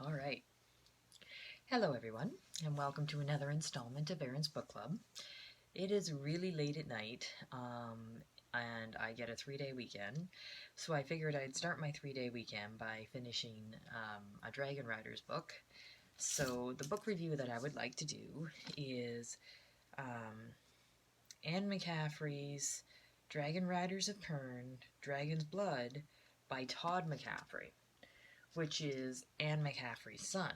All right. Hello, everyone, and welcome to another installment of Erinn's Book Club. It is really late at night, and I get a 3-day weekend, so I figured I'd start my 3-day weekend by finishing a Dragon Riders book. So the book review that I would like to do is Anne McCaffrey's Dragon Riders of Pern, Dragonsblood by Todd McCaffrey, which is Anne McCaffrey's son.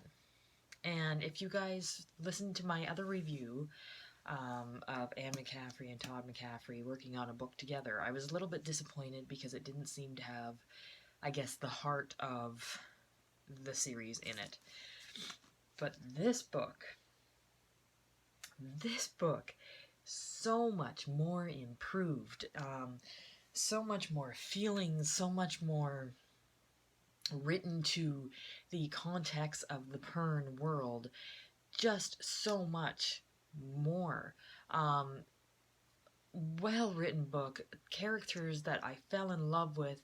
And if you guys listened to my other review of Anne McCaffrey and Todd McCaffrey working on a book together, I was a little bit disappointed because it didn't seem to have, I guess, the heart of the series in it. But this book, so much more improved, so much more feelings, so much more written to the context of the Pern world, just so much more. Well-written book, characters that I fell in love with.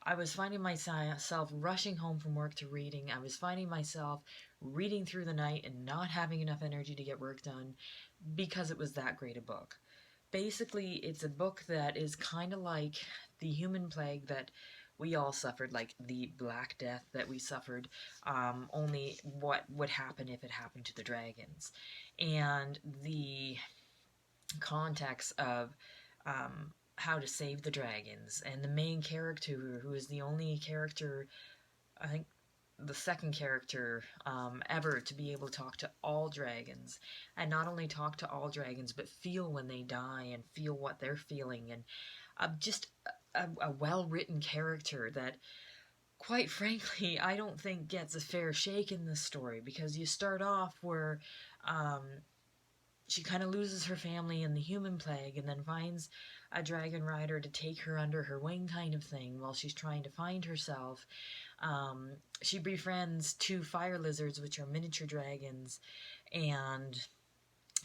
I was finding myself rushing home from work to reading. I was finding myself reading through the night and not having enough energy to get work done because it was that great a book. Basically, it's a book that is kind of like the human plague that we all suffered, like the Black Death that we suffered, only what would happen if it happened to the dragons. And the context of how to save the dragons, and the main character, who is the only character, I think the second character ever to be able to talk to all dragons, and not only talk to all dragons, but feel when they die and feel what they're feeling, and just a well-written character that, quite frankly, I don't think gets a fair shake in this story, because you start off where she kind of loses her family in the human plague and then finds a dragon rider to take her under her wing kind of thing while she's trying to find herself. She befriends 2 fire lizards, which are miniature dragons, and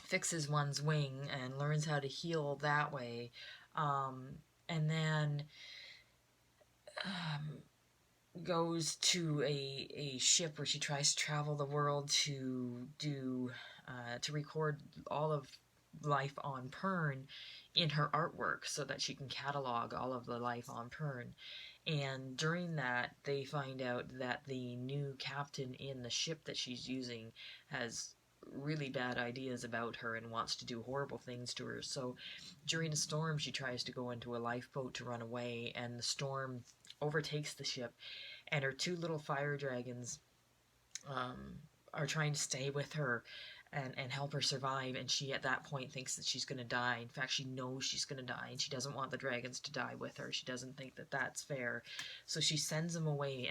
fixes one's wing and learns how to heal that way. And then goes to a ship where she tries to travel the world to record all of life on Pern in her artwork so that she can catalog all of the life on Pern. And during that, they find out that the new captain in the ship that she's using has really bad ideas about her and wants to do horrible things to her. So during a storm, she tries to go into a lifeboat to run away, and the storm overtakes the ship, and her 2 little fire dragons are trying to stay with her and help her survive, and she at that point thinks that she's going to die. In fact, she knows she's going to die, and she doesn't want the dragons to die with her. She doesn't think that that's fair, so she sends them away,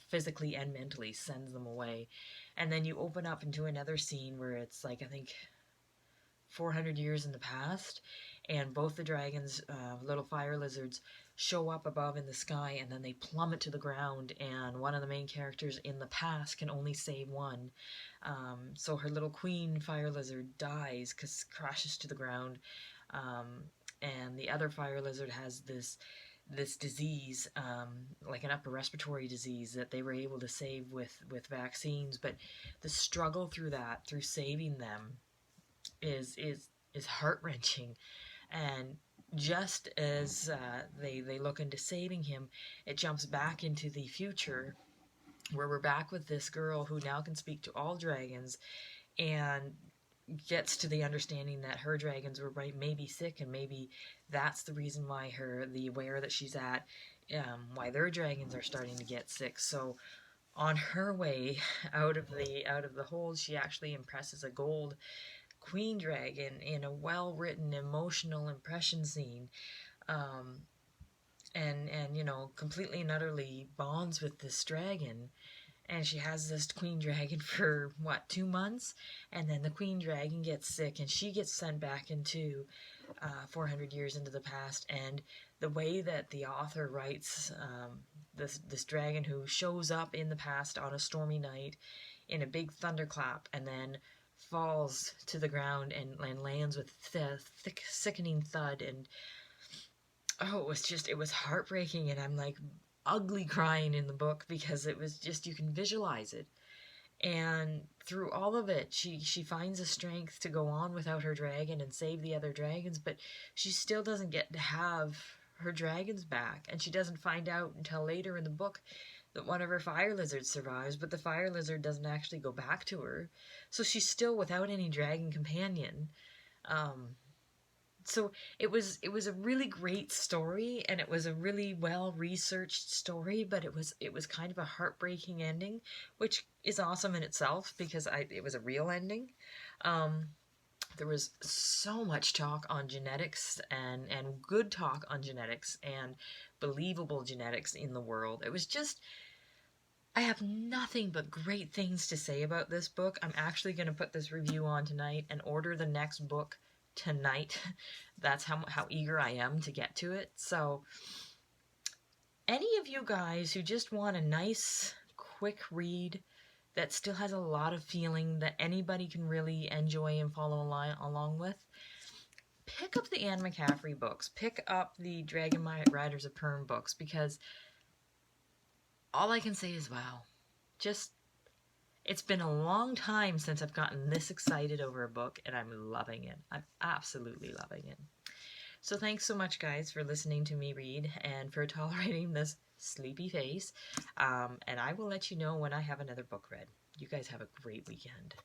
physically and mentally sends them away. And then you open up into another scene where it's like, I think, 400 years in the past, and both the dragons, little fire lizards, show up above in the sky, and then they plummet to the ground, and one of the main characters in the past can only save one. So her little queen fire lizard dies, because crashes to the ground, and the other fire lizard has this disease, like an upper respiratory disease that they were able to save with vaccines. But the struggle through saving them is heart-wrenching. And just as they look into saving him, it jumps back into the future, where we're back with this girl who now can speak to all dragons, and gets to the understanding that her dragons were maybe sick, and maybe that's the reason why the where that she's at, why their dragons are starting to get sick. So on her way out of the hold, she actually impresses a gold queen dragon in a well-written emotional impression scene, and completely and utterly bonds with this dragon. And she has this queen dragon for 2 months, and then the queen dragon gets sick, and she gets sent back into 400 years into the past. And the way that the author writes this dragon, who shows up in the past on a stormy night in a big thunderclap, and then falls to the ground and lands with thick, sickening thud, and it was heartbreaking, and I'm like ugly crying in the book, because it was just, you can visualize it. And through all of it, she finds the strength to go on without her dragon and save the other dragons, but she still doesn't get to have her dragons back. And she doesn't find out until later in the book that one of her fire lizards survives, but the fire lizard doesn't actually go back to her. So she's still without any dragon companion. Um, so it was a really great story, and it was a really well researched story, but it was kind of a heartbreaking ending, which is awesome in itself because it was a real ending. um there was so much talk on genetics, and good talk on genetics, and believable genetics in the world. It was just, I have nothing but great things to say about this book. I'm actually going to put this review on tonight and order the next book tonight. That's how eager I am to get to it. So, any of you guys who just want a nice, quick read that still has a lot of feeling that anybody can really enjoy and follow along with, pick up the Anne McCaffrey books. Pick up the Dragon Riders of Pern books, because all I can say is wow. Just, it's been a long time since I've gotten this excited over a book, and I'm loving it. I'm absolutely loving it. So thanks so much, guys, for listening to me read and for tolerating this sleepy face. And I will let you know when I have another book read. You guys have a great weekend.